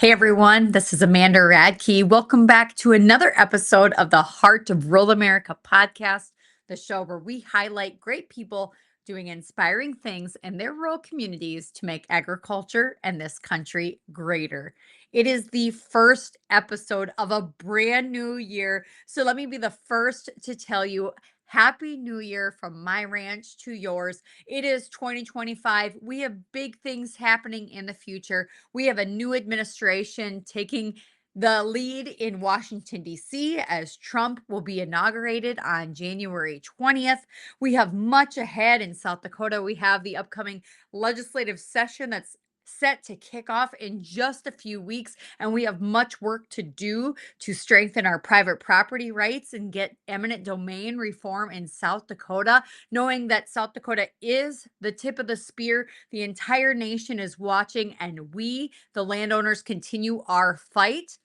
Hey everyone, this is Amanda Radke. Welcome back to another episode of the Heart of Rural America podcast, the show where we highlight great people doing inspiring things in their rural communities to make agriculture and this country greater. It is the first episode of a brand new year. So let me be the first to tell you Happy New Year from my ranch to yours. It is 2025. We have big things happening in the future. We have a new administration taking the lead in Washington, D.C., as Trump will be inaugurated on January 20th. We have much ahead in South Dakota. We have the upcoming legislative session that's set to kick off in just a few weeks, and we have much work to do to strengthen our private property rights and get eminent domain reform in South Dakota, knowing that South Dakota is the tip of the spear. The entire nation is watching, and we, the landowners, continue our fight.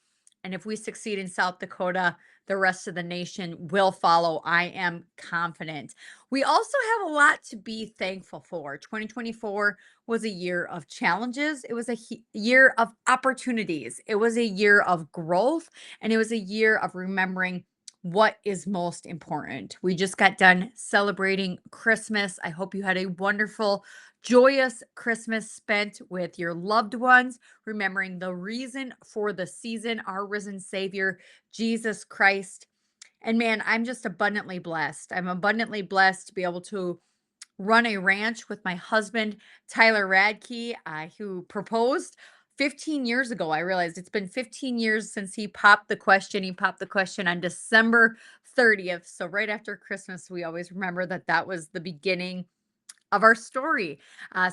And if we succeed in South Dakota, the rest of the nation will follow. I am confident. We also have a lot to be thankful for. 2024 was a year of challenges. It was a year of opportunities. It was a year of growth, and it was a year of remembering what is most important. We just got done celebrating Christmas. I hope you had a wonderful, joyous Christmas spent with your loved ones, remembering the reason for the season, our risen Savior, Jesus Christ. And man, I'm just abundantly blessed. I'm abundantly blessed to be able to run a ranch with my husband, Tyler Radke, who proposed 15 years ago. I realized it's been 15 years since he popped the question. He popped the question on December 30th. So, right after Christmas, we always remember that that was the beginning of our story.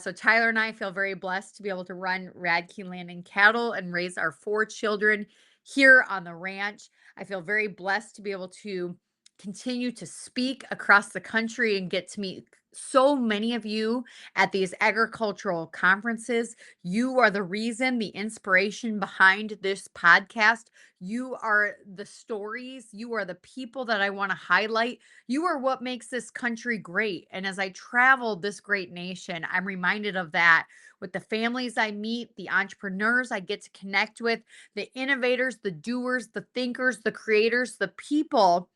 So Tyler and I feel very blessed to be able to run Radke Land and Cattle and raise our 4 children here on the ranch. I feel very blessed to be able to continue to speak across the country and get to meet so many of you at these agricultural conferences. You are the reason, the inspiration behind this podcast. You are the stories. You are the people that I want to highlight. You are what makes this country great. And as I travel this great nation, I'm reminded of that with the families I meet, the entrepreneurs I get to connect with, the innovators, the doers, the thinkers, the creators, the people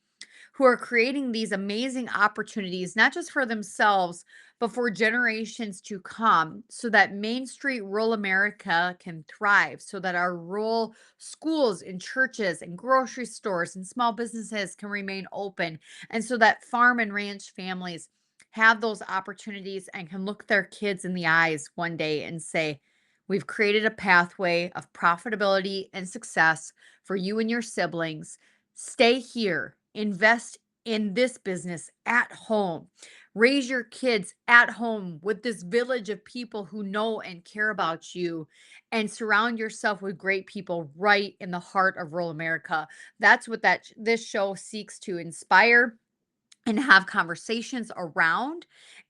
who are creating these amazing opportunities, not just for themselves, but for generations to come, so that Main Street rural America can thrive, so that our rural schools and churches and grocery stores and small businesses can remain open, and so that farm and ranch families have those opportunities and can look their kids in the eyes one day and say, we've created a pathway of profitability and success for you and your siblings. Stay here, invest in this business at home, raise your kids at home with this village of people who know and care about you, and surround yourself with great people right in the heart of rural America. That's what this show seeks to inspire and have conversations around,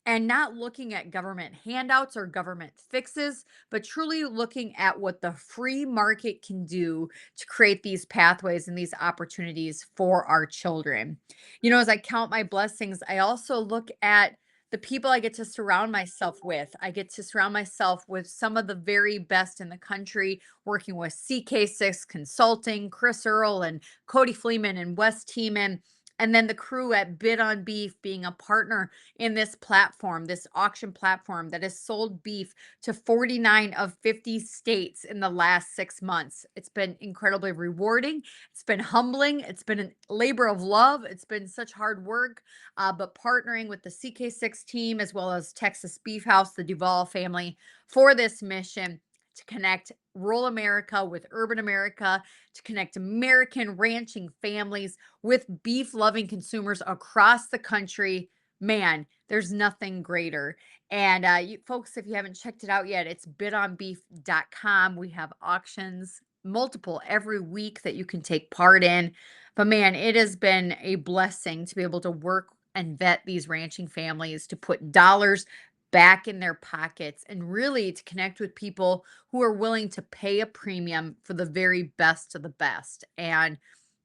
and not looking at government handouts or government fixes, but truly looking at what the free market can do to create these pathways and these opportunities for our children. As I count my blessings, I also look at the people I get to surround myself with. I get to surround myself with some of the very best in the country, working with CK6 Consulting, Chris Earl and Cody Fleeman and Wes Teeman, and then the crew at Bid on Beef being a partner in this platform, this auction platform that has sold beef to 49 of 50 states in the last 6 months. It's been incredibly rewarding. It's been humbling. It's been a labor of love. It's been such hard work. But partnering with the CK6 team as well as Texas Beef House, the Duvall family, for this mission to connect rural America with urban America, to connect American ranching families with beef loving consumers across the country. Man, there's nothing greater. And you folks, if you haven't checked it out yet, it's bidonbeef.com. We have auctions, multiple every week that you can take part in. But man, it has been a blessing to be able to work and vet these ranching families to put dollars back in their pockets and really to connect with people who are willing to pay a premium for the very best of the best. And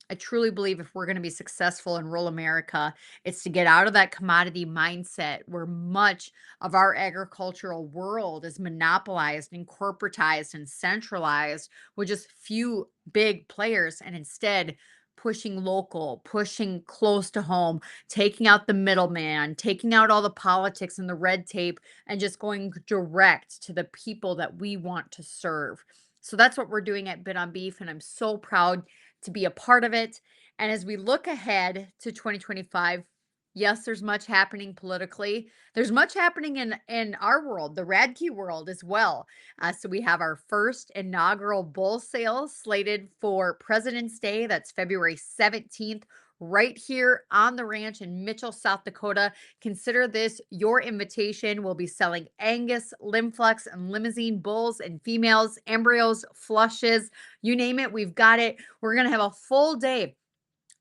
I truly believe if we're going to be successful in rural America, it's to get out of that commodity mindset where much of our agricultural world is monopolized and corporatized and centralized with just few big players, and instead pushing local, pushing close to home, taking out the middleman, taking out all the politics and the red tape, and just going direct to the people that we want to serve. So that's what we're doing at Bit on Beef, and I'm so proud to be a part of it. And as we look ahead to 2025, yes, there's much happening politically. There's much happening in our world, the Radke world as well. So we have our first inaugural bull sale slated for President's Day. That's February 17th. Right here on the ranch in Mitchell, South Dakota. Consider this your invitation. We'll be selling Angus, Limflex, and Limousine bulls and females, embryos, flushes, you name it, we've got it. We're going to have a full day.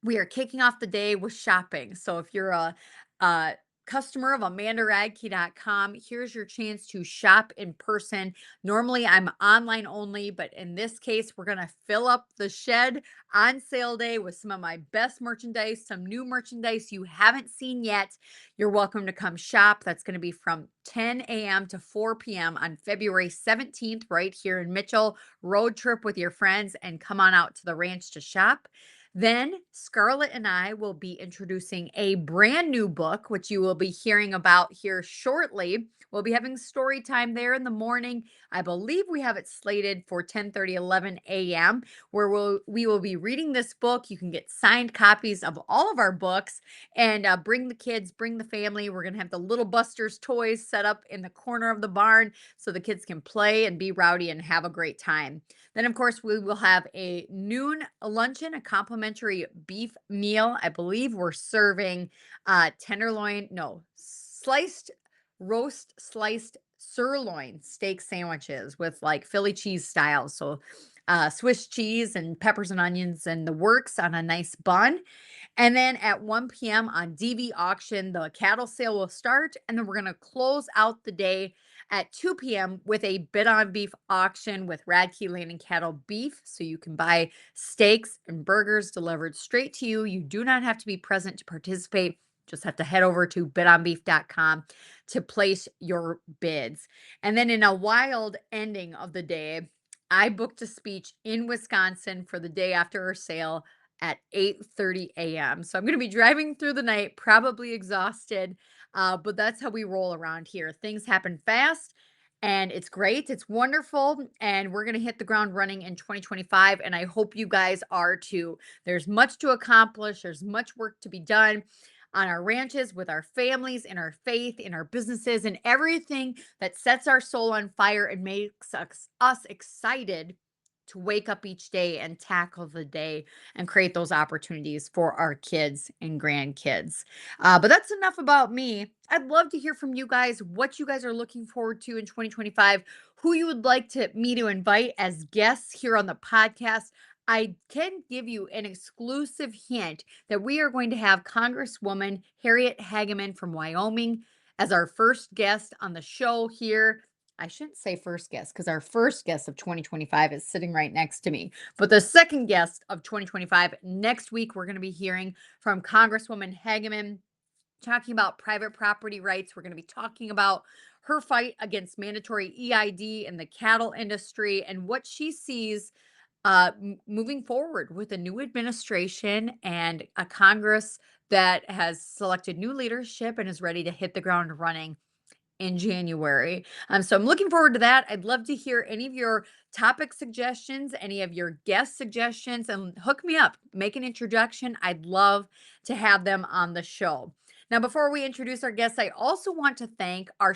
We are kicking off the day with shopping. So if you're a customer of amandaradke.com, here's your chance to shop in person. Normally I'm online only, but in this case, we're going to fill up the shed on sale day with some of my best merchandise, some new merchandise you haven't seen yet. You're welcome to come shop. That's going to be from 10 a.m. to 4 p.m. on February 17th, right here in Mitchell. Road trip with your friends and come on out to the ranch to shop. Then Scarlett and I will be introducing a brand new book, which you will be hearing about here shortly. We'll be having story time there in the morning. I believe we have it slated for 10:30, 11 a.m., where we will be reading this book. You can get signed copies of all of our books and bring the kids, bring the family. We're going to have the Little Busters toys set up in the corner of the barn so the kids can play and be rowdy and have a great time. Then, of course, we will have a noon luncheon, a complimentary beef meal. I believe we're serving tenderloin, no, sliced sirloin steak sandwiches with like Philly cheese style. So, Swiss cheese and peppers and onions and the works on a nice bun. And then at 1 p.m. on DV auction, the cattle sale will start. And then we're going to close out the day at 2 p.m. with a bid on beef auction with Radke Land and Cattle Beef. So you can buy steaks and burgers delivered straight to you. You do not have to be present to participate. Just have to head over to bidonbeef.com to place your bids. And then in a wild ending of the day, I booked a speech in Wisconsin for the day after our sale at 8:30 a.m. So I'm going to be driving through the night, probably exhausted, but that's how we roll around here. Things happen fast and it's great. It's wonderful. And we're going to hit the ground running in 2025. And I hope you guys are too. There's much to accomplish, there's much work to be done on our ranches, with our families, in our faith, in our businesses, and everything that sets our soul on fire and makes us excited to wake up each day and tackle the day and create those opportunities for our kids and grandkids. But that's enough about me. I'd love to hear from you guys what you guys are looking forward to in 2025, who you would like me to invite as guests here on the podcast. I can give you an exclusive hint that we are going to have Congresswoman Harriet Hageman from Wyoming as our first guest on the show here. I shouldn't say first guest because our first guest of 2025 is sitting right next to me. But the second guest of 2025, next week, we're going to be hearing from Congresswoman Hageman talking about private property rights. We're going to be talking about her fight against mandatory EID in the cattle industry and what she sees moving forward with a new administration and a Congress that has selected new leadership and is ready to hit the ground running in January. So I'm looking forward to that. I'd love to hear any of your topic suggestions, any of your guest suggestions, and hook me up. Make an introduction. I'd love to have them on the show. Now, before we introduce our guests, I also want to thank our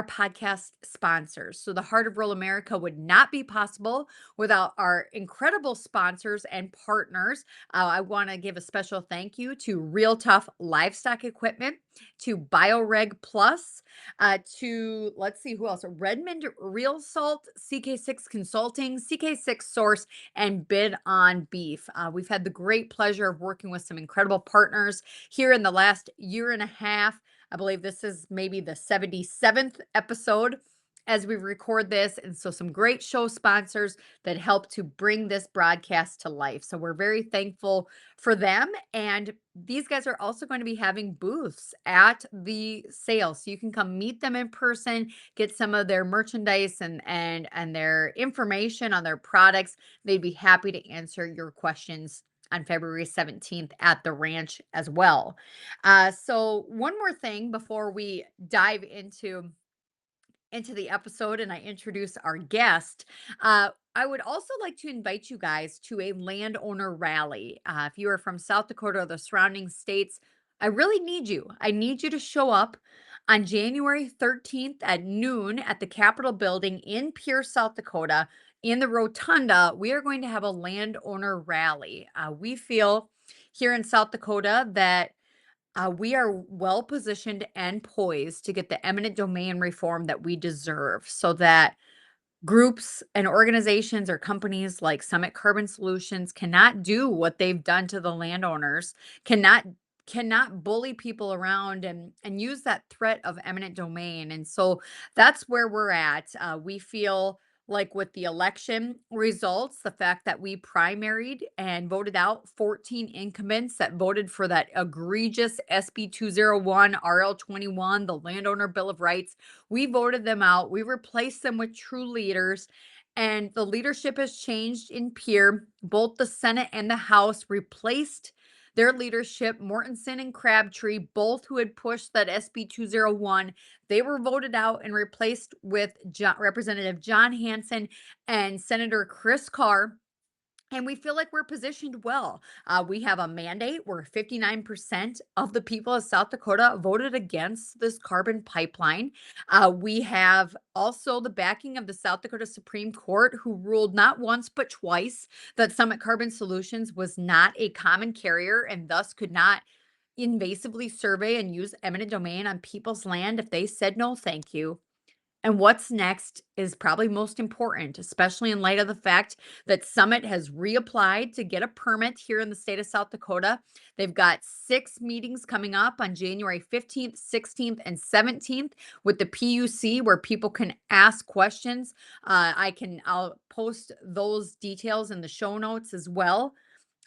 podcast sponsors. So the Heart of Rural America would not be possible without our incredible sponsors and partners. I want to give a special thank you to Real Tough Livestock Equipment, to BioReg Plus, to, let's see who else, Redmond Real Salt, CK6 Consulting, CK6 Source, and Bid on Beef. We've had the great pleasure of working with some incredible partners here in the last year and a half. I believe this is maybe the 77th episode. as we record this. And so, some great show sponsors that help to bring this broadcast to life. So, we're very thankful for them. And these guys are also going to be having booths at the sale. So, you can come meet them in person, get some of their merchandise and their information on their products. They'd be happy to answer your questions on February 17th at the ranch as well. So one more thing before we dive into the episode and I introduce our guest, I would also like to invite you guys to a landowner rally. If you are from South Dakota or the surrounding states, I really need you. I need you to show up on January 13th at noon at the Capitol building in Pierre, South Dakota. In the Rotunda, we are going to have a landowner rally. We feel here in South Dakota that we are well positioned and poised to get the eminent domain reform that we deserve so that groups and organizations or companies like Summit Carbon Solutions cannot do what they've done to the landowners, cannot bully people around and use that threat of eminent domain. And so that's where we're at. We feel like with the election results, the fact that we primaried and voted out 14 incumbents that voted for that egregious SB 201, RL 21, the Landowner Bill of Rights, we voted them out. We replaced them with true leaders. And the leadership has changed in Pierre. Both the Senate and the House replaced their leadership. Mortensen and Crabtree, both who had pushed that SB 201, they were voted out and replaced with Representative John Hanson and Senator Chris Carr. And we feel like we're positioned well. We have a mandate where 59% of the people of South Dakota voted against this carbon pipeline. We have also the backing of the South Dakota Supreme Court, who ruled not once but twice that Summit Carbon Solutions was not a common carrier and thus could not invasively survey and use eminent domain on people's land if they said no, thank you. And what's next is probably most important, especially in light of the fact that Summit has reapplied to get a permit here in the state of South Dakota. They've got 6 meetings coming up on January 15th, 16th, and 17th with the PUC where people can ask questions. I'll post those details in the show notes as well.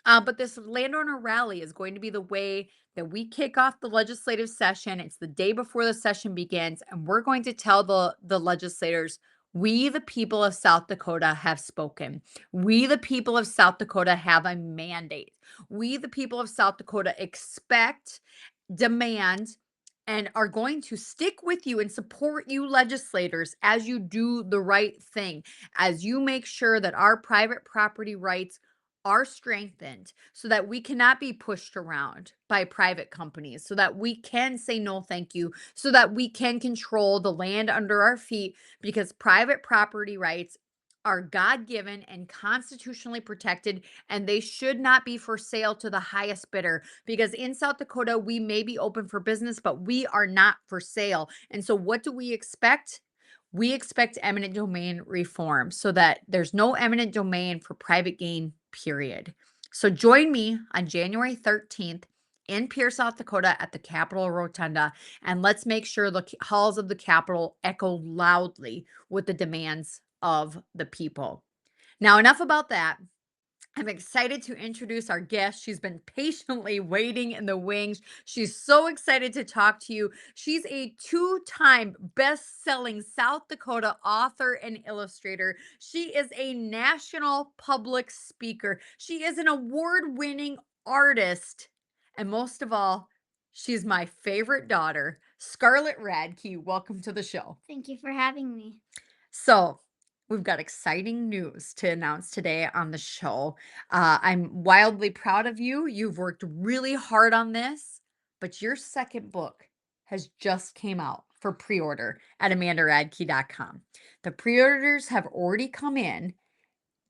But this landowner rally is going to be the way that we kick off the legislative session. It's the day before the session begins, and we're going to tell the legislators, we, the people of South Dakota, have spoken. We, the people of South Dakota, have a mandate. We, the people of South Dakota, expect, demand, and are going to stick with you and support you, legislators, as you do the right thing, as you make sure that our private property rights are strengthened so that we cannot be pushed around by private companies, so that we can say no, thank you, so that we can control the land under our feet, because private property rights are God given and constitutionally protected, and they should not be for sale to the highest bidder. Because in South Dakota, we may be open for business, but we are not for sale. And so, what do we expect? We expect eminent domain reform so that there's no eminent domain for private gain, period. So join me on January 13th in Pierre, South Dakota at the Capitol Rotunda, and let's make sure the halls of the Capitol echo loudly with the demands of the people. Now, enough about that. I'm excited to introduce our guest. She's been patiently waiting in the wings. She's so excited to talk to you. She's a 2-time best-selling South Dakota author and illustrator. She is a national public speaker. She is an award-winning artist. And most of all, she's my favorite daughter, Scarlett Radke. Welcome to the show. Thank you for having me. So, we've got exciting news to announce today on the show. I'm wildly proud of you. You've worked really hard on this, but your second book has just came out for pre-order at amandaradke.com. The pre-orders have already come in,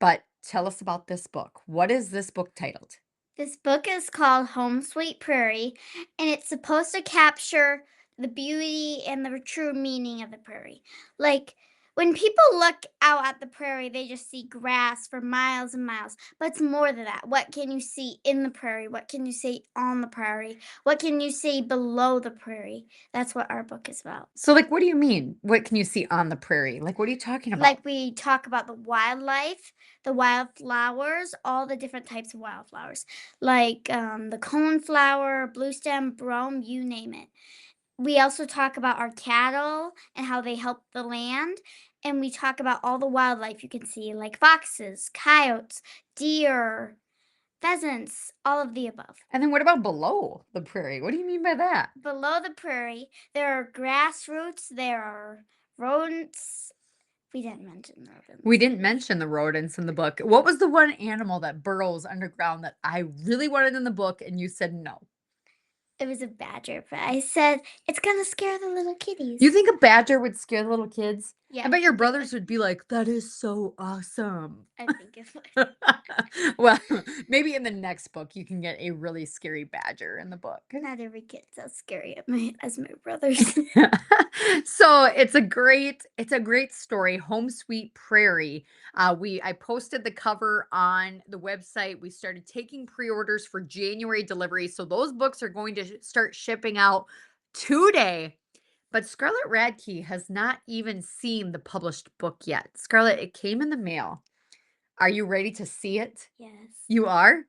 but tell us about this book. What is this book titled? This book is called Home Sweet Prairie, and it's supposed to capture the beauty and the true meaning of the prairie. Like, When people look out at the prairie, they just see grass for miles and miles. But it's more than that. What can you see in the prairie? What can you see on the prairie? What can you see below the prairie? That's what our book is about. So, like, what do you mean? What can you see on the prairie? Like, what are you talking about? Like we talk about the wildlife, the wildflowers, all the different types of wildflowers, like the coneflower, blue stem, brome, you name it. We also talk about our cattle and how they help the land. And we talk about all the wildlife you can see, like foxes, coyotes, deer, pheasants, all of the above. And then what about below the prairie? What do you mean by that? Below the prairie, there are grass roots, there are rodents. We didn't mention rodents. We didn't mention the rodents in the book. What was the one animal that burrows underground that I really wanted in the book and you said no? It was a badger, but I said it's gonna scare the little kitties. You think a badger would scare the little kids? Yeah. I bet your brothers would be like, that is so awesome. I think it would. Well, maybe in the next book you can get a really scary badger in the book. Not every kid's as scary as my brothers. So it's a great story, Home Sweet Prairie. I posted the cover on the website. We started taking pre-orders for January delivery, so those books are going to start shipping out today. But Scarlett Radke has not even seen the published book yet. Scarlett, it came in the mail. Are you ready to see it? Yes. You are?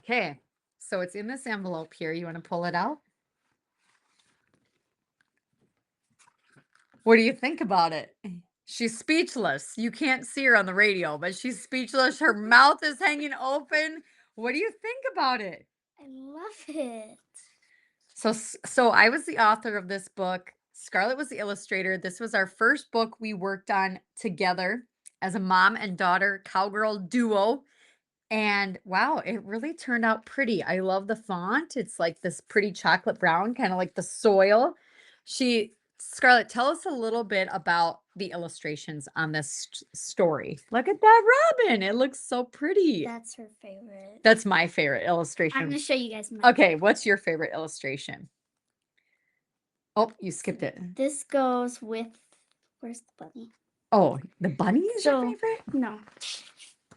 Okay. So it's in this envelope here. You want to pull it out? What do you think about it? She's speechless. You can't see her on the radio, but she's speechless. Her mouth is hanging open. What do you think about it? I love it. So I was the author of this book. Scarlett was the illustrator. This was our first book we worked on together as a mom and daughter cowgirl duo. And wow, it really turned out pretty. I love the font. It's like this pretty chocolate brown, kind of like the soil. Scarlett, tell us a little bit about the illustrations on this story. Look at that robin. It looks so pretty. That's her favorite. That's my favorite I'm illustration. gonna show you guys my. Okay, what's your favorite illustration? Oh, you skipped it. This goes with. Where's the bunny? Oh, the bunny is your So- favorite? No.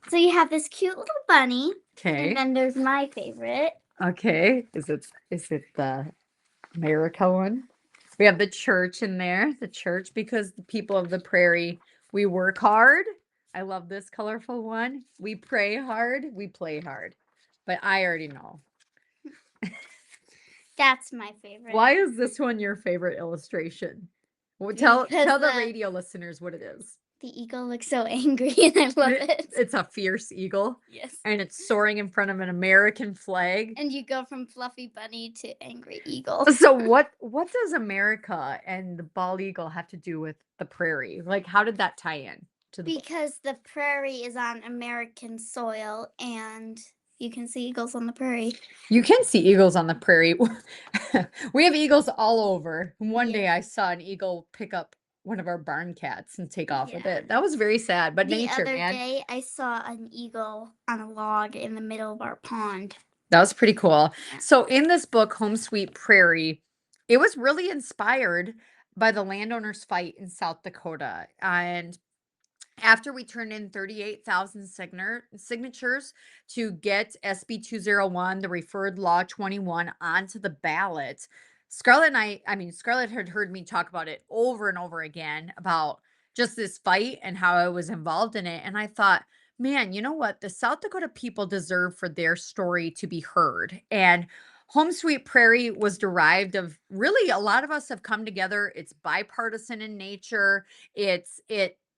So you have this cute little bunny, Okay. and then there's my favorite. Okay. Is it the America one? We have the church in there. The church, because the people of the prairie, we work hard. I love this colorful one. We pray hard, we play hard. But I already know. That's my favorite. Why is this one your favorite illustration? Well, tell Because the the- radio listeners what it is. The eagle looks so angry, and I love it. It's a fierce eagle, Yes. and it's soaring in front of an American flag. And you go from fluffy bunny to angry eagle. So what does America and the bald eagle have to do with the prairie? Like, how did that tie in to the book? Because the prairie is on American soil, and you can see eagles on the prairie. You can see eagles on the prairie. We have eagles all over. One day I saw an eagle pick up one of our barn cats and take off with Yeah. it. That was very sad, but The nature, other man. day, I saw an eagle on a log in the middle of our pond. That was pretty cool. Yeah. So in this book, Home Sweet Prairie, it was really inspired by the landowners' fight in South Dakota. And after we turned in 38,000 signatures to get SB 201, the referred law 21, onto the ballot, Scarlett had heard me talk about it over and over again about just this fight and how I was involved in it. And I thought, man, you know what? The South Dakota people deserve for their story to be heard. And Home Sweet Prairie was derived of really a lot of us have come together. It's bipartisan in nature. It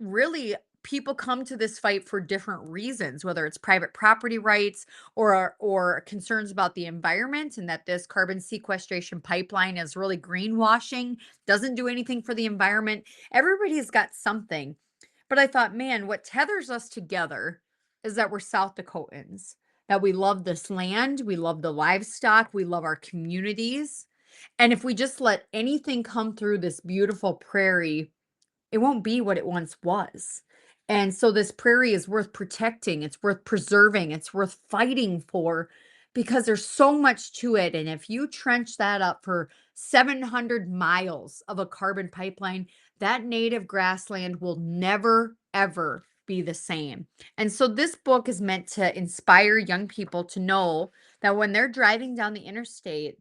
really people come to this fight for different reasons, whether it's private property rights or concerns about the environment and that this carbon sequestration pipeline is really greenwashing, doesn't do anything for the environment. Everybody's got something. But I thought, man, what tethers us together is that we're South Dakotans, that we love this land, we love the livestock, we love our communities. And if we just let anything come through this beautiful prairie, it won't be what it once was. And so this prairie is worth protecting, it's worth preserving, it's worth fighting for because there's so much to it. And if you trench that up for 700 miles of a carbon pipeline, that native grassland will never, ever be the same. And so this book is meant to inspire young people to know that when they're driving down the interstate,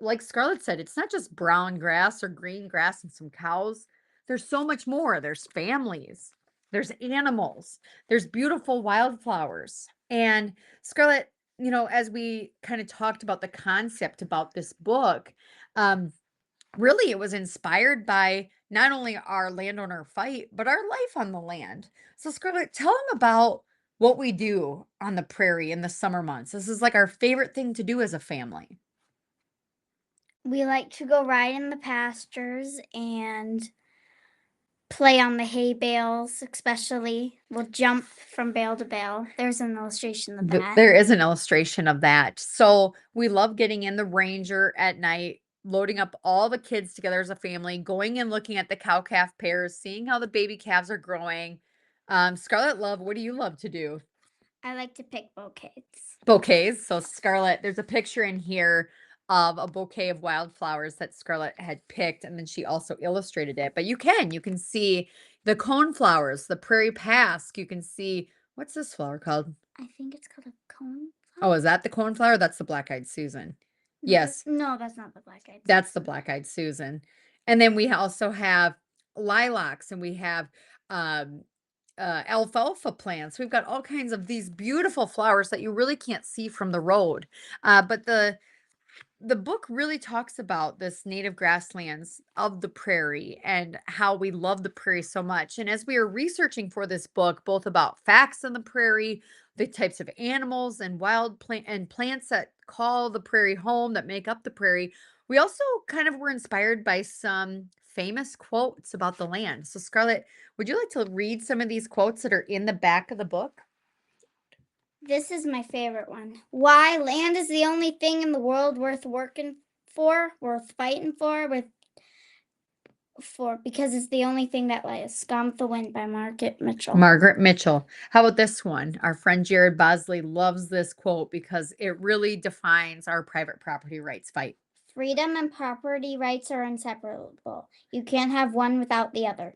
like Scarlett said, it's not just brown grass or green grass and some cows. There's so much more. There's families, there's animals, there's beautiful wildflowers. And Scarlett, as we kind of talked about the concept about this book, um, really it was inspired by not only our landowner fight, but our life on the land. So, Scarlett, tell them about what we do on the prairie in the summer months. This is like our favorite thing to do as a family. We like to go ride in the pastures and play on the hay bales, especially. We'll jump from bale to bale. There's an illustration of that. There is an illustration of that. So we love getting in the Ranger at night, loading up all the kids together as a family, going and looking at the cow calf pairs, seeing how the baby calves are growing. Scarlett, love, what do you love to do? I like to pick bouquets. Bouquets. So Scarlett, there's a picture in here of a bouquet of wildflowers that Scarlett had picked, and then she also illustrated it. But you can see the coneflowers, the prairie pasque. You can see what's this flower called? I think it's called a cone. Oh, is that the cornflower? That's the black-eyed Susan. Yes, No, that's not the black-eyed. that's the black-eyed Susan. And then we also have lilacs, and we have um, alfalfa plants. We've got all kinds of these beautiful flowers that you really can't see from the road. But the book really talks about this native grasslands of the prairie and how we love the prairie so much. And as we were researching for this book, both about facts on the prairie, the types of animals and wild plant and plants that call the prairie home, that make up the prairie, we also kind of were inspired by some famous quotes about the land. So, Scarlett, would you like to read some of these quotes that are in the back of the book? This is my favorite one. Why land is the only thing in the world worth working for, worth fighting for because it's the only thing that lies. Gone with the Wind by Margaret Mitchell. Margaret Mitchell. How about this one? Our friend Jared Bosley loves this quote because it really defines our private property rights fight. Freedom and property rights are inseparable. You can't have one without the other.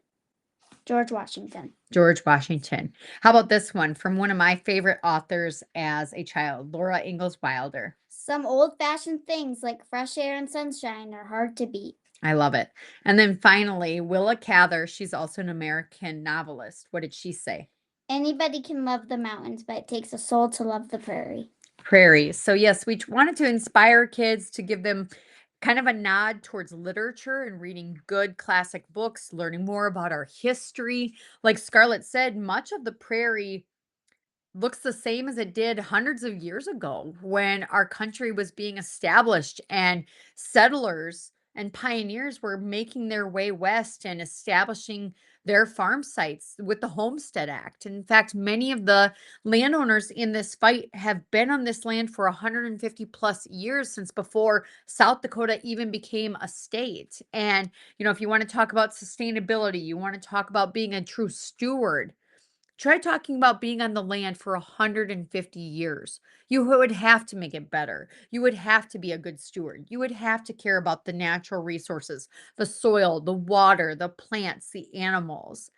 George Washington. George Washington. How about this one from one of my favorite authors as a child, Laura Ingalls Wilder? Some old-fashioned things like fresh air and sunshine are hard to beat. I love it. And then finally, Willa Cather, she's also an American novelist. What did she say? Anybody can love the mountains, but it takes a soul to love the prairie. Prairie. So yes, we wanted to inspire kids, to give them kind of a nod towards literature and reading good classic books, learning more about our history. Like Scarlett said, much of the prairie looks the same as it did hundreds of years ago when our country was being established and settlers and pioneers were making their way west and establishing their farm sites with the Homestead Act. In fact, many of the landowners in this fight have been on this land for 150 plus years, since before South Dakota even became a state. And, if you want to talk about sustainability, you want to talk about being a true steward, try talking about being on the land for 150 years. You would have to make it better. You would have to be a good steward. You would have to care about the natural resources, the soil, the water, the plants, the animals.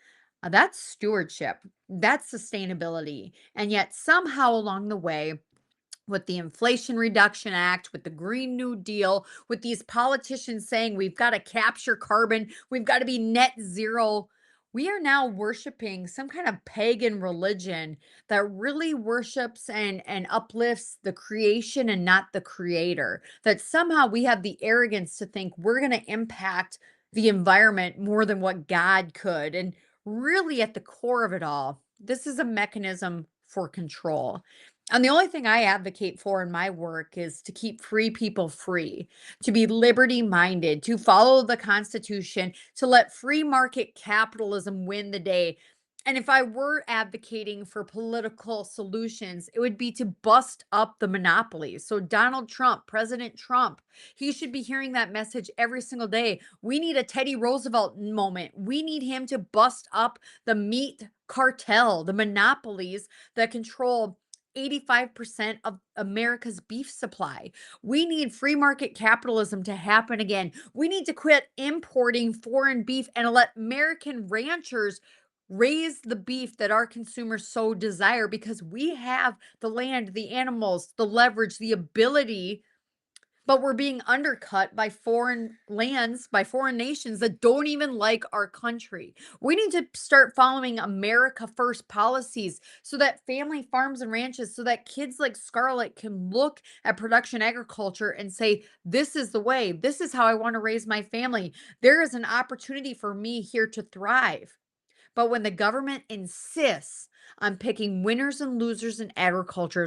That's stewardship. That's sustainability. And yet, somehow along the way, with the Inflation Reduction Act, with the Green New Deal, with these politicians saying we've got to capture carbon, we've got to be net zero, we are now worshiping some kind of pagan religion that really worships and uplifts the creation and not the creator. That somehow we have the arrogance to think we're going to impact the environment more than what God could. And really, at the core of it all, this is a mechanism for control. And the only thing I advocate for in my work is to keep free people free, to be liberty minded, to follow the Constitution, to let free market capitalism win the day. And if I were advocating for political solutions, it would be to bust up the monopolies. So, Donald Trump, President Trump, he should be hearing that message every single day. We need a Teddy Roosevelt moment. We need him to bust up the meat cartel, the monopolies that control 85% of America's beef supply. We need free market capitalism to happen again. We need to quit importing foreign beef and let American ranchers raise the beef that our consumers so desire because we have the land, the animals, the leverage, the ability, but we're being undercut by foreign lands, by foreign nations that don't even like our country. We need to start following America First policies so that family farms and ranches, so that kids like Scarlett can look at production agriculture and say, this is the way, this is how I want to raise my family. There is an opportunity for me here to thrive. But when the government insists on picking winners and losers in agriculture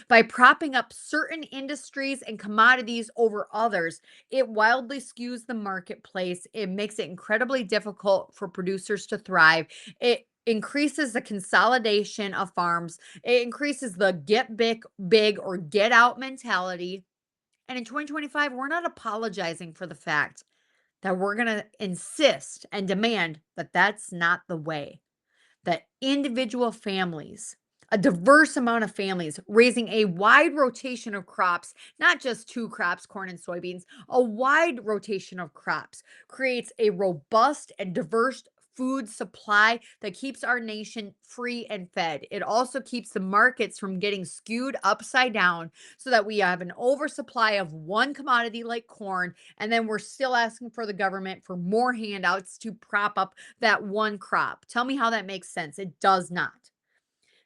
by propping up certain industries and commodities over others, it wildly skews the marketplace. It makes it incredibly difficult for producers to thrive. It increases the consolidation of farms. It increases the get big or get out mentality. And in 2025, we're not apologizing for the fact that we're going to insist and demand that that's not the way. That individual families, a diverse amount of families, raising a wide rotation of crops, not just two crops, corn and soybeans, a wide rotation of crops creates a robust and diverse food supply that keeps our nation free and fed. It also keeps the markets from getting skewed upside down so that we have an oversupply of one commodity like corn, and then we're still asking for the government for more handouts to prop up that one crop. Tell me how that makes sense. It does not.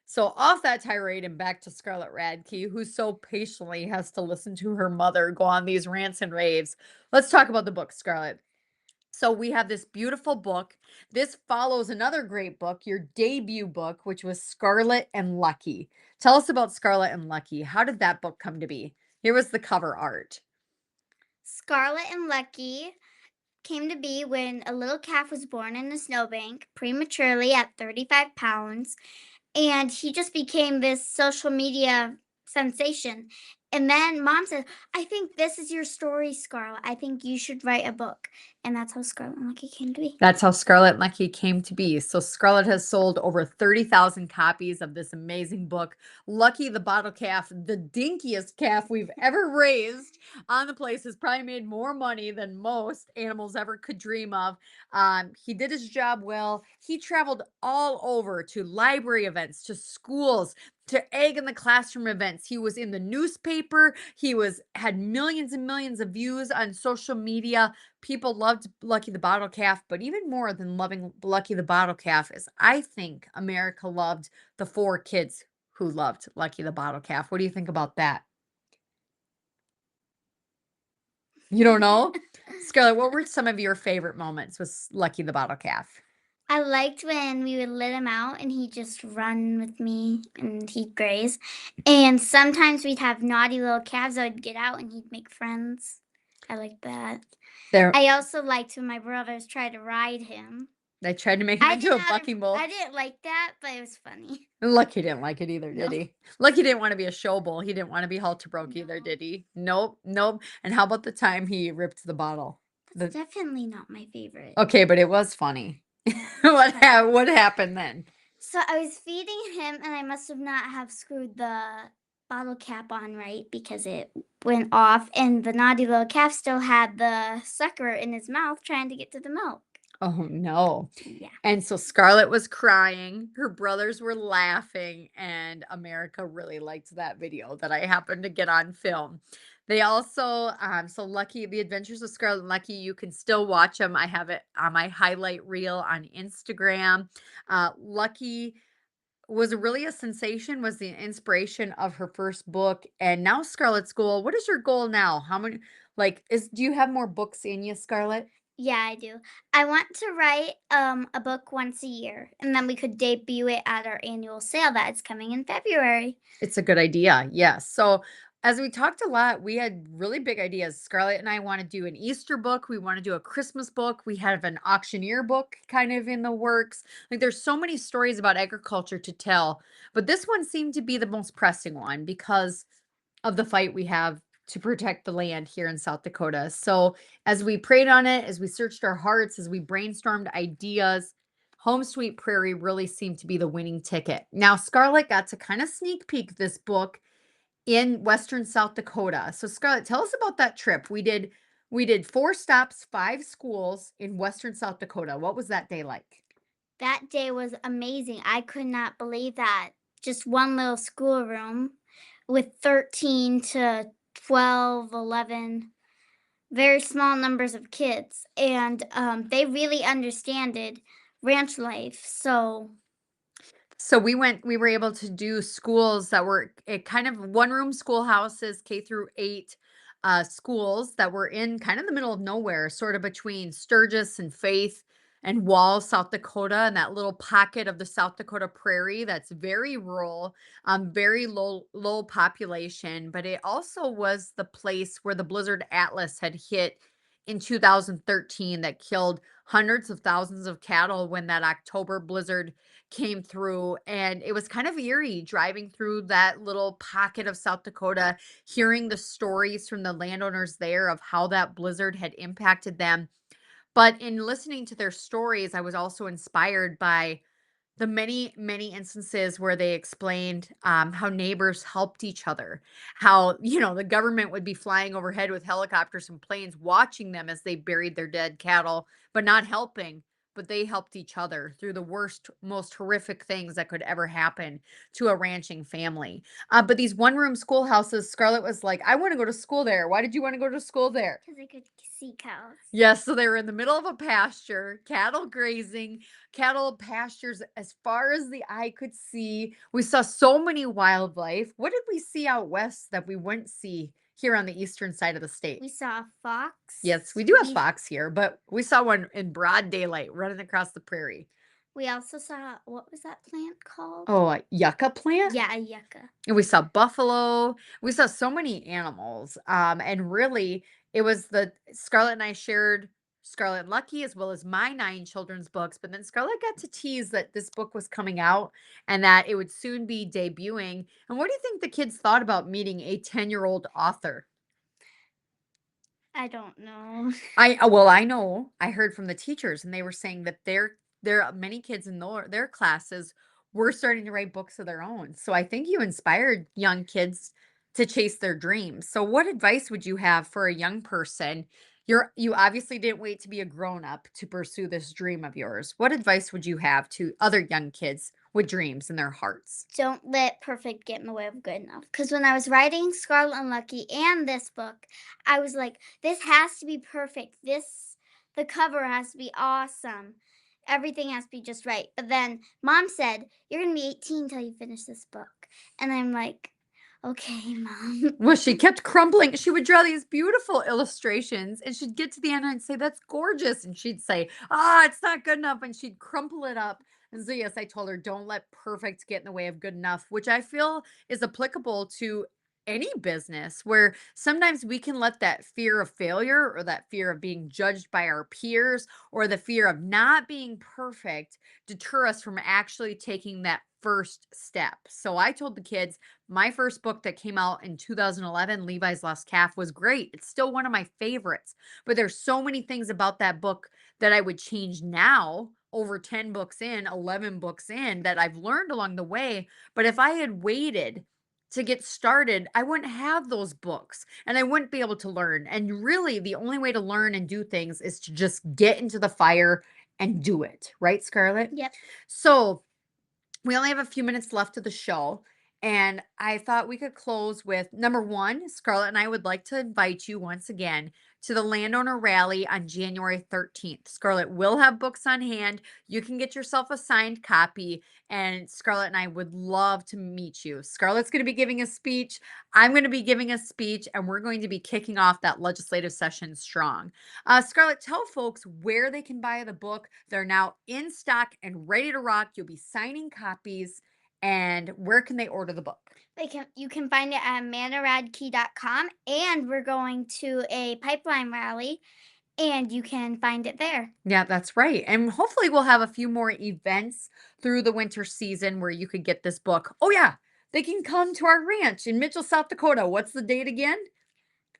So, off that tirade and back to Scarlett Radke, who so patiently has to listen to her mother go on these rants and raves. Let's talk about the book, Scarlett. So, we have this beautiful book. This follows another great book, your debut book, which was Scarlett and Lucky. Tell us about Scarlett and Lucky. How did that book come to be? Here was the cover art. Scarlett and Lucky came to be when a little calf was born in a snowbank prematurely at 35 pounds, and he just became this social media sensation. And then mom said, I think this is your story, Scarlett. I think you should write a book. And that's how Scarlett and Lucky came to be. That's how Scarlett and Lucky came to be. So Scarlett has sold over 30,000 copies of this amazing book. Lucky the bottle calf, the dinkiest calf we've ever raised on the place, has probably made more money than most animals ever could dream of. He did his job well. He traveled all over to library events, to schools, to egg in the classroom events. He was in the newspaper. He had millions and millions of views on social media. People loved Lucky the Bottle Calf, but even more than loving Lucky the Bottle Calf is I think America loved the 4 kids who loved Lucky the Bottle Calf. What do you think about that? You don't know? Scarlett, what were some of your favorite moments with Lucky the Bottle Calf? I liked when we would let him out and he'd just run with me and he'd graze. And sometimes we'd have naughty little calves that would get out and he'd make friends. I liked that. There, I also liked when my brothers tried to ride him. they tried to make him into a didn't bucking bull. I didn't like that, but it was funny. Lucky didn't like it either, No. did he? Lucky didn't want to be a show bull. He didn't want to be halter broke either, No. did he? Nope, nope. And how about the time he ripped the bottle? That's definitely not my favorite. Okay, but it was funny. What happened then? So I was feeding him and I must have not have screwed the bottle cap on right because it went off and the naughty little calf still had the sucker in his mouth trying to get to the milk. Oh no. Yeah. And so Scarlett was crying, her brothers were laughing, and America really liked that video that I happened to get on film. They also, so Lucky, The Adventures of Scarlett and Lucky, you can still watch them. I have it on my highlight reel on Instagram. Lucky was really a sensation, was the inspiration of her first book. And now Scarlett's goal, what is your goal now? How many, do you have more books in you, Scarlett? Yeah, I do. I want to write a book once a year and then we could debut it at our annual sale that is coming in February. It's a good idea. Yes. So as we talked a lot, we had really big ideas. Scarlett and I want to do an Easter book. We want to do a Christmas book. We have an auctioneer book kind of in the works. Like there's so many stories about agriculture to tell, but this one seemed to be the most pressing one because of the fight we have to protect the land here in South Dakota. So as we prayed on it, as we searched our hearts, as we brainstormed ideas, Home Sweet Prairie really seemed to be the winning ticket. Now, Scarlett got to kind of sneak peek this book in Western South Dakota. So Scarlett, tell us about that trip. We did 4 stops, 5 schools in Western South Dakota. What was that day like? That day was amazing. I could not believe that. Just one little schoolroom with 13 to 12, 11, very small numbers of kids. And they really understood ranch life. So we were able to do schools that were kind of one room schoolhouses, K through 8 schools that were in kind of the middle of nowhere, sort of between Sturgis and Faith and Wall, South Dakota, and that little pocket of the South Dakota prairie that's very rural, very low population, but it also was the place where the Blizzard Atlas had hit in 2013 that killed hundreds of thousands of cattle when that October blizzard came through. And it was kind of eerie driving through that little pocket of South Dakota, hearing the stories from the landowners there of how that blizzard had impacted them. But in listening to their stories, I was also inspired by the many, many instances where they explained how neighbors helped each other, how, the government would be flying overhead with helicopters and planes watching them as they buried their dead cattle, but not helping. But they helped each other through the worst, most horrific things that could ever happen to a ranching family. But these one room schoolhouses, Scarlett was like, I want to go to school there. Why did you want to go to school there? because I could see cows. Yes, so they were in the middle of a pasture, cattle grazing, cattle pastures as far as the eye could see. We saw so many wildlife. What did we see out west that we wouldn't see here on the eastern side of the state? We saw a fox. Yes, we do have fox here, but we saw one in broad daylight running across the prairie. We also saw, what was that plant called? Oh, a yucca plant? Yeah, a yucca. And we saw buffalo. We saw so many animals. And really, it was the Scarlett and I shared Scarlett and Lucky as well as my 9 children's books. But then Scarlett got to tease that this book was coming out and that it would soon be debuting. And what do you think the kids thought about meeting a 10-year-old author? I don't know. I know. I heard from the teachers, and they were saying that there are many kids in their classes were starting to write books of their own. So I think you inspired young kids to chase their dreams. So what advice would you have for a young person? You obviously didn't wait to be a grown up to pursue this dream of yours. What advice would you have to other young kids with dreams in their hearts? Don't let perfect get in the way of good enough. Because when I was writing Scarlet and Lucky and this book, I was like, this has to be perfect. The cover has to be awesome. Everything has to be just right. But then mom said, you're going to be 18 till you finish this book. And I'm like, okay, mom. Well, she kept crumpling. She would draw these beautiful illustrations and she'd get to the end and say, that's gorgeous. And she'd say, it's not good enough. And she'd crumple it up. And so, yes, I told her, don't let perfect get in the way of good enough, which I feel is applicable to any business where sometimes we can let that fear of failure or that fear of being judged by our peers or the fear of not being perfect deter us from actually taking that first step. So I told the kids, my first book that came out in 2011, Levi's Lost Calf, was great. It's still one of my favorites, but there's so many things about that book that I would change now, over 10 books in, 11 books in, that I've learned along the way. But if I had waited to get started, I wouldn't have those books and I wouldn't be able to learn. And really, the only way to learn and do things is to just get into the fire and do it. Right, Scarlett? Yep. So we only have a few minutes left of the show. And I thought we could close with number 1, Scarlett and I would like to invite you once again to the landowner rally on January 13th. Scarlett will have books on hand. You can get yourself a signed copy, and Scarlett and I would love to meet you. Scarlett's going to be giving a speech. I'm going to be giving a speech, and we're going to be kicking off that legislative session strong. Scarlett, tell folks where they can buy the book. They're now in stock and ready to rock. You'll be signing copies. And where can they order the book? You can find it at amandaradke.com, and we're going to a pipeline rally, and you can find it there. Yeah, that's right. And hopefully we'll have a few more events through the winter season where you could get this book. Oh yeah, they can come to our ranch in Mitchell, South Dakota. What's the date again?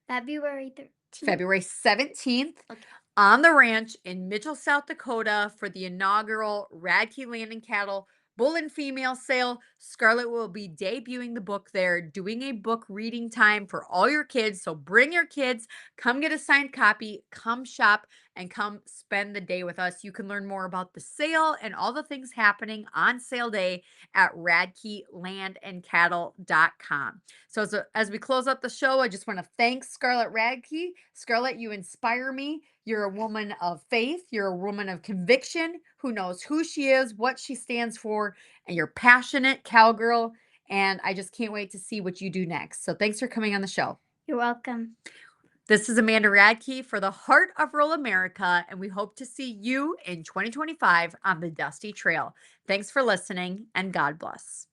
February 13th. February 17th. Okay. on the ranch in Mitchell, South Dakota for the inaugural Radke Land and Cattle Bull and Female Sale. Scarlett will be debuting the book there, doing a book reading time for all your kids. So bring your kids, come get a signed copy, come shop, and come spend the day with us. You can learn more about the sale and all the things happening on sale day at radkelandandcattle.com. So as we close out the show, I just want to thank Scarlett Radke. Scarlett, you inspire me. You're a woman of faith. You're a woman of conviction who knows who she is, what she stands for, and you're passionate cowgirl. And I just can't wait to see what you do next. So thanks for coming on the show. You're welcome. This is Amanda Radke for the Heart of Rural America, and we hope to see you in 2025 on the Dusty Trail. Thanks for listening, and God bless.